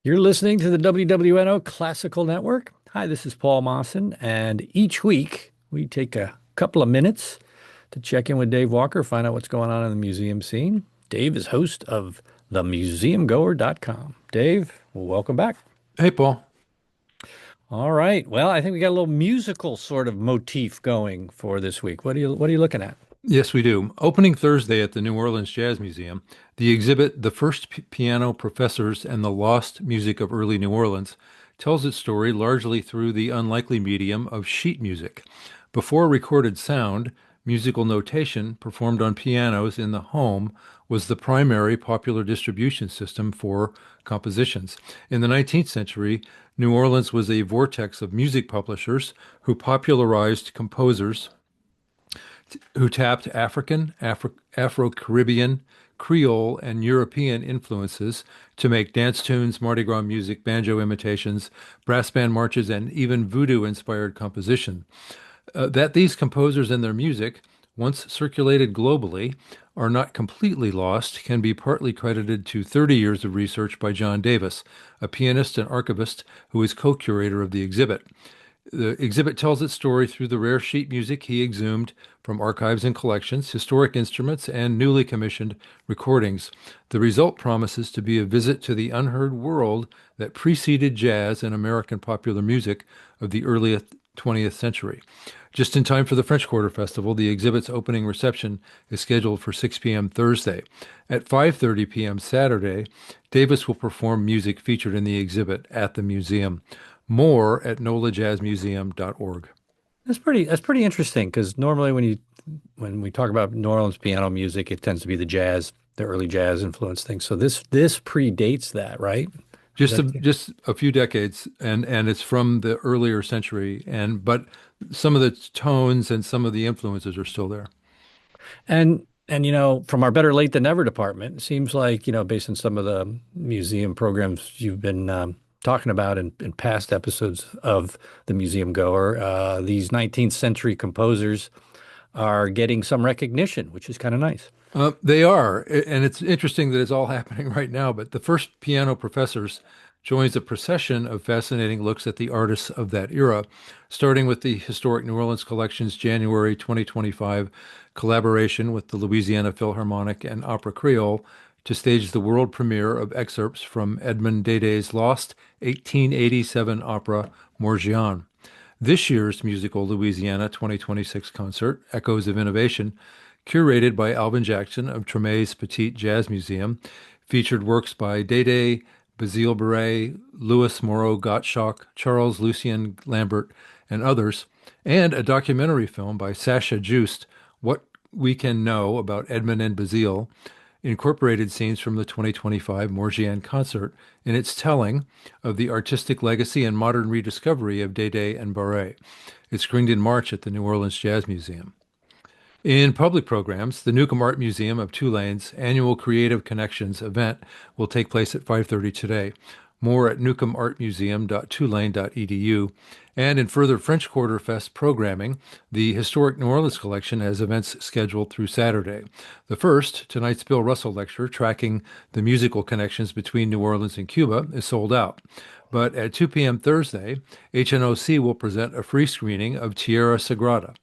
You're listening to the WWNO Classical Network. Hi, this is Paul Mawson, and each week we take a couple of minutes to check in with Dave Walker, find out what's going on in the museum scene. Dave is host of themuseumgoer.com. Dave, welcome back. Hey, Paul. All right. Well, I think we got a little musical sort of motif going for this week. What are you looking at? Yes, we do. Opening Thursday at the New Orleans Jazz Museum, the exhibit The First Piano Professors and the Lost Music of Early New Orleans tells its story largely through the unlikely medium of sheet music. Before recorded sound, musical notation performed on pianos in the home was the primary popular distribution system for compositions. In the 19th century, New Orleans was a vortex of music publishers who popularized composers who tapped Afro-Caribbean, Creole, and European influences to make dance tunes, Mardi Gras music, banjo imitations, brass band marches, and even voodoo-inspired composition. That these composers and their music, once circulated globally, are not completely lost can be partly credited to 30 years of research by John Davis, a pianist and archivist who is co-curator of the exhibit. The exhibit tells its story through the rare sheet music he exhumed from archives and collections, historic instruments, and newly commissioned recordings. The result promises to be a visit to the unheard world that preceded jazz and American popular music of the early 20th century. Just in time for the French Quarter Festival, the exhibit's opening reception is scheduled for 6 p.m. Thursday. At 5:30 p.m. Saturday, Davis will perform music featured in the exhibit at the museum. More at nolajazzmuseum.org. That's pretty interesting because normally when we talk about New Orleans piano music, it tends to be the early jazz influence thing. So this predates that, right? Is Just that a, just a few decades, and it's from the earlier century, but some of the tones and some of the influences are still there. and from our better late than never department, it seems like based on some of the museum programs you've been talking about in past episodes of the Museum Goer, these 19th century composers are getting some recognition, which is kind of nice. They are, and it's interesting that it's all happening right now. But the first piano professors joins a procession of fascinating looks at the artists of that era, starting with the Historic New Orleans Collection's January 2025 collaboration with the Louisiana Philharmonic and Opera Creole to stage the world premiere of excerpts from Edmond Dédé's lost 1887 opera Morgiane. This year's musical Louisiana 2026 concert, Echoes of Innovation, curated by Alvin Jackson of Tremet's Petit Jazz Museum, featured works by Dédé, Basile Beret, Louis Moreau Gottschalk, Charles Lucien Lambert, and others, and a documentary film by Sasha Just, What We Can Know About Edmond and Basile, incorporated scenes from the 2025 Morgiane concert in its telling of the artistic legacy and modern rediscovery of Dédé and Barré. It screened in March at the New Orleans Jazz Museum. In public programs, the Newcomb Art Museum of Tulane's annual Creative Connections event will take place at 5:30 today. More at newcombartmuseum.tulane.edu. And in further French Quarter Fest programming, the Historic New Orleans Collection has events scheduled through Saturday. The first, tonight's Bill Russell lecture tracking the musical connections between New Orleans and Cuba, is sold out. But at 2 p.m. Thursday, HNOC will present a free screening of Tierra Sagrada,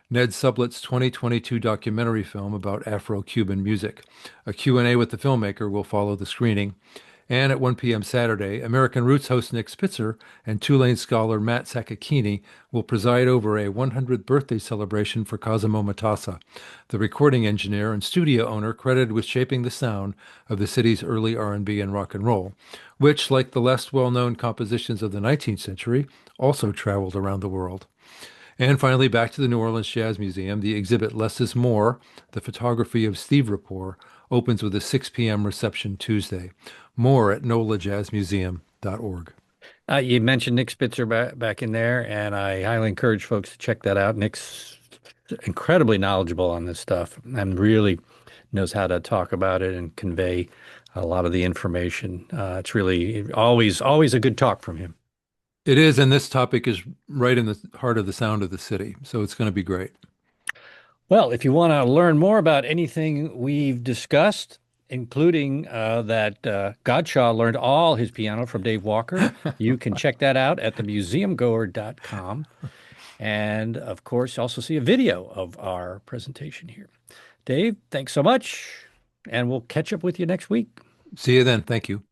Ned Sublett's 2022 documentary film about Afro-Cuban music. A Q&A with the filmmaker will follow the screening. And at 1 p.m. Saturday, American Roots host Nick Spitzer and Tulane scholar Matt Sakakini will preside over a 100th birthday celebration for Cosimo Matassa, the recording engineer and studio owner credited with shaping the sound of the city's early R&B and rock and roll, which, like the less well-known compositions of the 19th century, also traveled around the world. And finally, back to the New Orleans Jazz Museum, the exhibit Less is More, The Photography of Steve Rapport, opens with a 6 p.m. reception Tuesday. More at nolajazzmuseum.org. You mentioned Nick Spitzer back in there, and I highly encourage folks to check that out. Nick's incredibly knowledgeable on this stuff and really knows how to talk about it and convey a lot of the information. It's really always a good talk from him. It is, and this topic is right in the heart of the sound of the city, so it's going to be great. Well, if you want to learn more about anything we've discussed, including that Godshaw learned all his piano from Dave Walker. You can check that out at themuseumgoer.com. And of course, also see a video of our presentation here. Dave, thanks so much. And we'll catch up with you next week. See you then. Thank you.